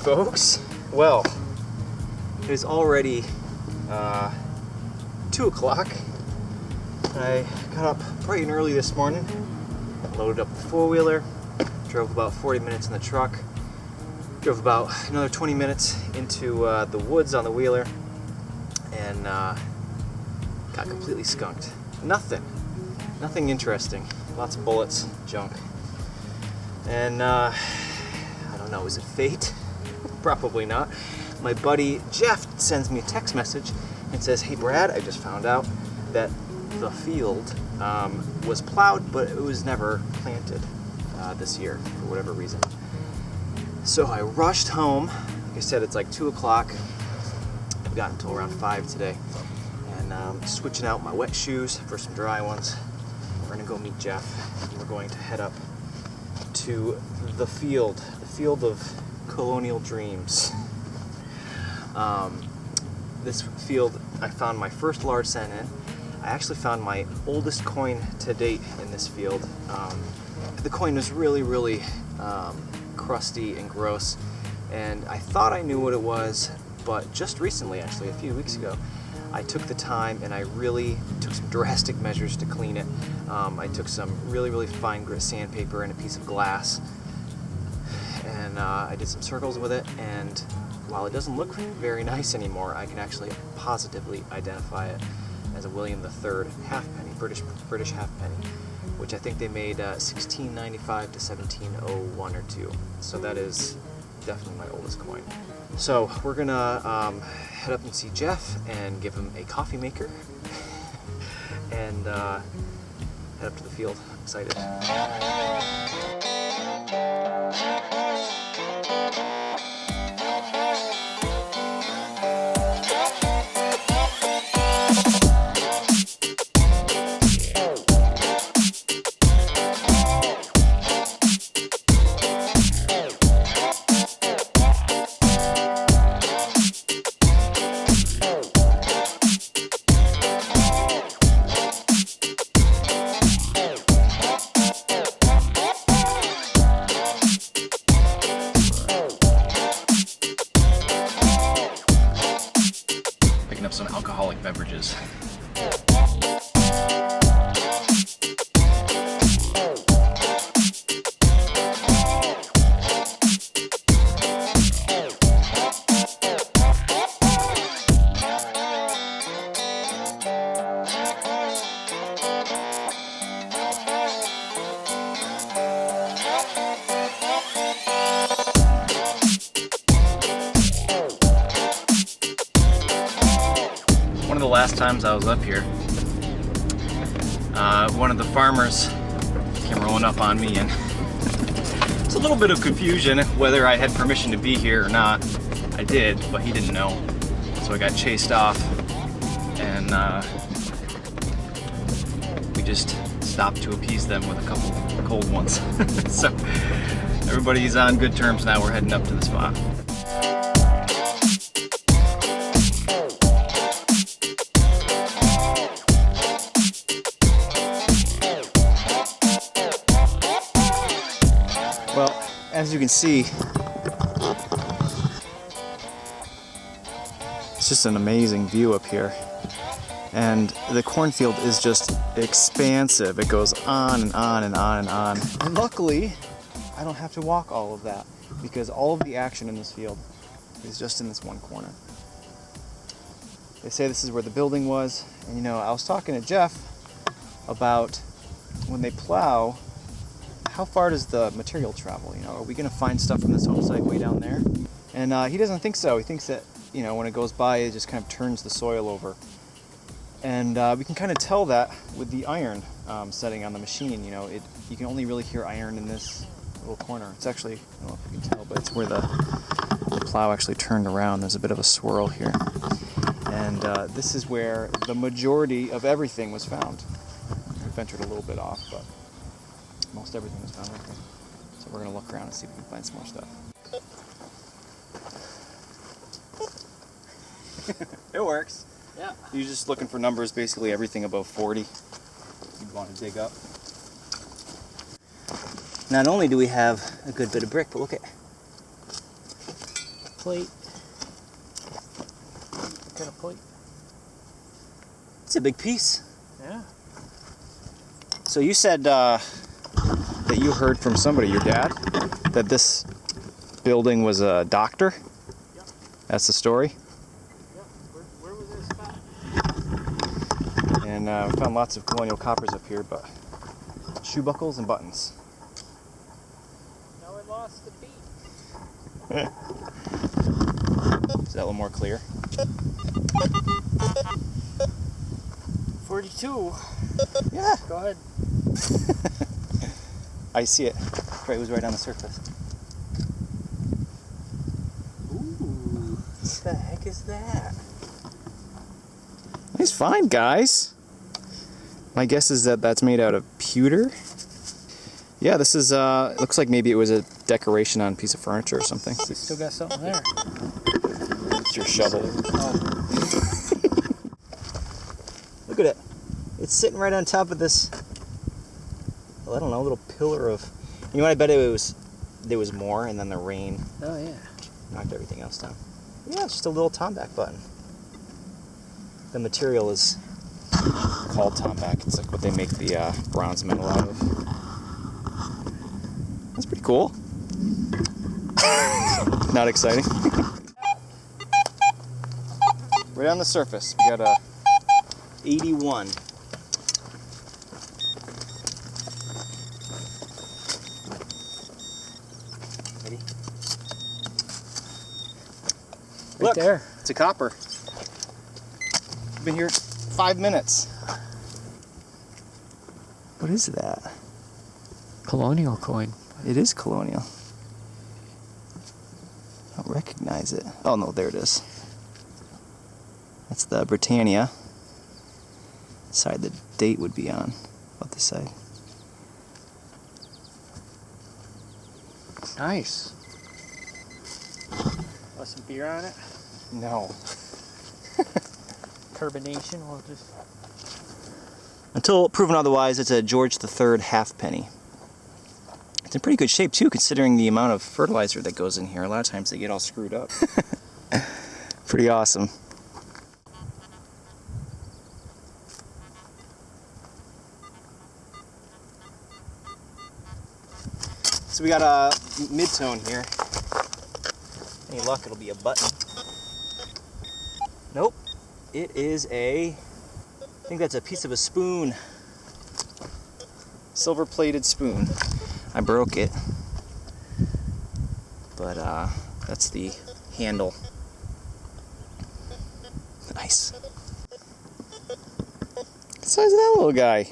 folks. Well, it is already 2 o'clock. I got up bright and early this morning, loaded up the four-wheeler, drove about 40 minutes in the truck, drove about another 20 minutes into the woods on the wheeler, and got completely skunked. Nothing interesting. Lots of bullets, junk. And I don't know, is it fate? Probably not. My buddy Jeff sends me a text message and says, "Hey Brad, I just found out that the field was plowed, but it was never planted this year for whatever reason." So I rushed home. Like I said, it's like 2 o'clock. I've got until around 5 today. And switching out my wet shoes for some dry ones. We're gonna go meet Jeff. And we're going to head up to the field of Colonial dreams. This field, I found my first large cent in. I actually found my oldest coin to date in this field. The coin was really crusty and gross, and I thought I knew what it was, but just recently, actually a few weeks ago, I took the time and I really took some drastic measures to clean it. I took some really fine grit sandpaper and a piece of glass, and I did some circles with it, and while it doesn't look very nice anymore, I can actually positively identify it as a William III halfpenny, British halfpenny, which I think they made 1695 to 1701 or 2. So that is definitely my oldest coin. So we're gonna head up and see Jeff and give him a coffee maker and head up to the field. I'm excited. Up some alcoholic beverages. One of the last times I was up here, one of the farmers came rolling up on me, and it's a little bit of confusion whether I had permission to be here or not. I did, but he didn't know, so I got chased off, and we just stopped to appease them with a couple cold ones. So everybody's on good terms now. We're heading up to the spot. Well, as you can see, it's just an amazing view up here. And the cornfield is just expansive. It goes on and on and on and on. And luckily, I don't have to walk all of that because all of the action in this field is just in this one corner. They say this is where the building was. And you know, I was talking to Jeff about when they plow, how far does the material travel? You know, are we going to find stuff from this home site way down there? And he doesn't think so. He thinks that, you know, when it goes by, it just kind of turns the soil over. And we can kind of tell that with the iron setting on the machine. You know, you can only really hear iron in this little corner. It's actually, I don't know if you can tell, but it's where the plow actually turned around. There's a bit of a swirl here. And this is where the majority of everything was found. I ventured a little bit off, but most everything was found right here. So we're going to look around and see if we can find some more stuff. It works. Yeah. You're just looking for numbers, basically everything above 40 you'd want to dig up. Not only do we have a good bit of brick, but look at plate. Got a plate? It's a big piece. Yeah. So you said that you heard from somebody, your dad, that this building was a doctor? Yep. That's the story? Yep. Where was this spot? And we found lots of colonial coppers up here, but shoe buckles and buttons. Now I lost the beat. Is that a little more clear? 42. Yeah. Go ahead. I see it. It was right on the surface. Ooh. What the heck is that? Nice find, guys. My guess is that that's made out of pewter. Yeah, this is, it looks like maybe it was a decoration on a piece of furniture or something. Still got something there. It's your shovel. Oh. Look at it. It's sitting right on top of this, well, I don't know, little pillar of, you know what, I bet there was more and then the rain Oh, yeah. knocked everything else down. Yeah, it's just a little tomback button. The material is called tomback. It's like what they make the bronze medal out of. That's pretty cool. Not exciting. Right on the surface, we got a 81. Ready? Right Look, there. it's a copper. Been here 5 minutes. What is that? Colonial coin. It is Colonial. I don't recognize it. Oh no, there it is. That's the Britannia. Side the date would be on. About this side. Nice. Want some beer on it? No. Carbonation, we'll just... Until proven otherwise, it's a George III halfpenny. It's in pretty good shape too, considering the amount of fertilizer that goes in here. A lot of times they get all screwed up. Pretty awesome. So we got a mid-tone here. Any luck, it'll be a button. Nope. It is I think that's a piece of a spoon. Silver-plated spoon. I broke it. But that's the handle. Nice. What size is that little guy?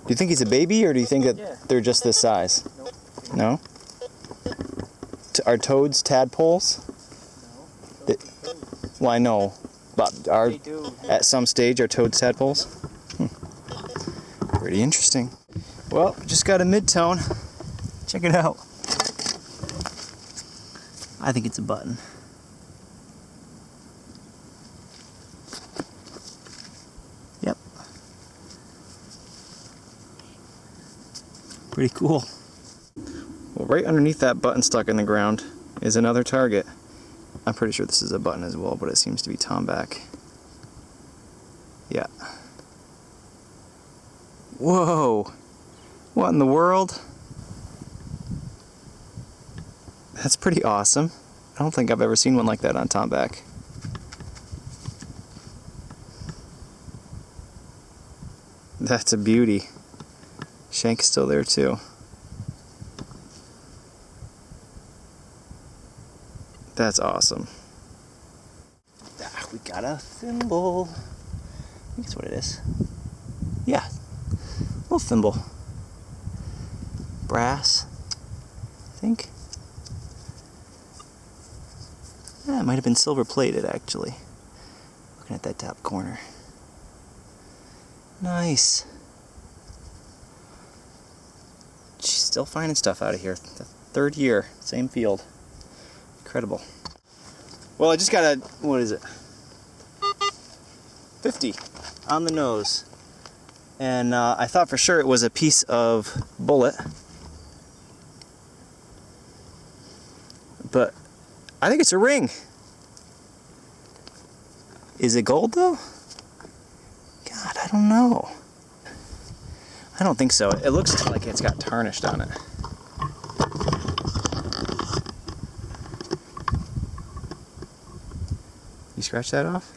Do you think he's a baby, or do you think that they're just this size? Nope. No? Are toads tadpoles? No. Well, I know. But They do. at some stage, are toads tadpoles? Pretty interesting. Well, just got a mid-tone. Check it out. I think it's a button. Yep. Pretty cool. Well, right underneath that button stuck in the ground is another target. I'm pretty sure this is a button as well, but it seems to be tomback. Yeah. Whoa! What in the world? That's pretty awesome. I don't think I've ever seen one like that on tomback. That's a beauty. Shank's still there too. That's awesome. Ah, we got a thimble. I think that's what it is. Yeah, little thimble. Brass, I think. Yeah, it might have been silver plated actually. Looking at that top corner. Nice. She's still finding stuff out of here. The third year, same field. Incredible. Well, I just got a, what is it? 50 on the nose. And I thought for sure it was a piece of bullet. But I think it's a ring. Is it gold though? God, I don't know. I don't think so. It looks like it's got tarnished on it. You scratch that off?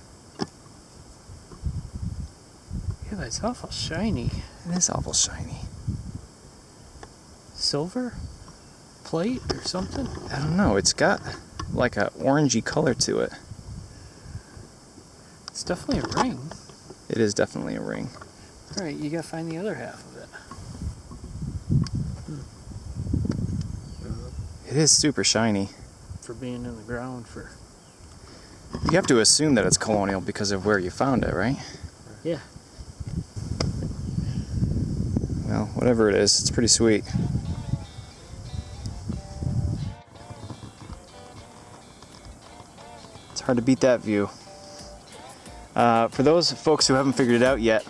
Yeah, but it's awful shiny. It is awful shiny. Silver? Plate or something? I don't know. It's got like a orangey color to it. It's definitely a ring. It is definitely a ring. Alright, you gotta find the other half of it. It is super shiny. For being in the ground for... You have to assume that it's Colonial because of where you found it, right? Yeah. Well, whatever it is, it's pretty sweet. It's hard to beat that view. For those folks who haven't figured it out yet,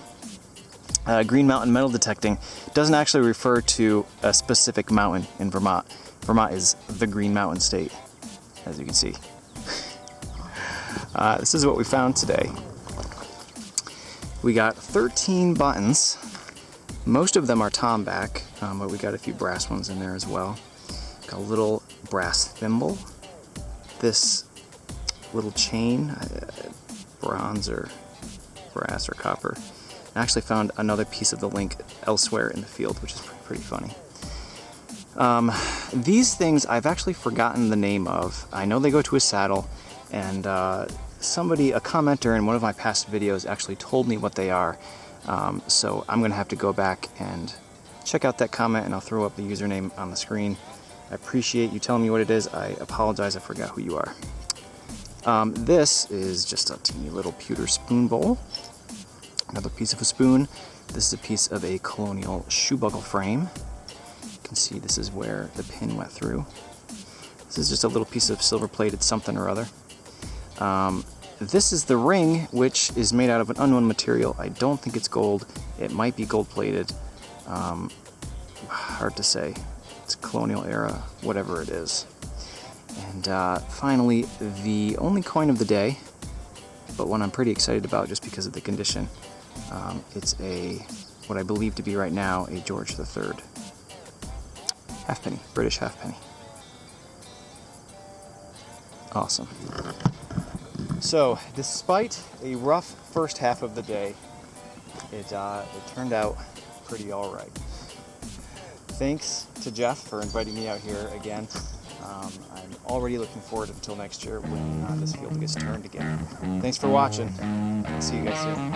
Green Mountain metal detecting doesn't actually refer to a specific mountain in Vermont. Vermont is the Green Mountain state, as you can see. This is what we found today. We got 13 buttons. Most of them are tomback, but we got a few brass ones in there as well. Got a little brass thimble. This little chain, bronze or brass or copper. I actually found another piece of the link elsewhere in the field, which is pretty funny. These things I've actually forgotten the name of. I know they go to a saddle, and somebody, a commenter in one of my past videos, actually told me what they are. So I'm going to have to go back and check out that comment, and I'll throw up the username on the screen. I appreciate you telling me what it is. I apologize, I forgot who you are. This is just a teeny little pewter spoon bowl. Another piece of a spoon. This is a piece of a Colonial shoe buckle frame. You can see this is where the pin went through. This is just a little piece of silver plated something or other. This is the ring, which is made out of an unknown material. I don't think it's gold. It might be gold plated. Hard to say. It's Colonial era, whatever it is. And finally, the only coin of the day, but one I'm pretty excited about just because of the condition. It's what I believe to be right now, a George III. Halfpenny, British halfpenny. Awesome. So, despite a rough first half of the day, it turned out pretty alright. Thanks to Jeff for inviting me out here again. I'm already looking forward until next year when this field gets turned again. Thanks for watching. See you guys soon.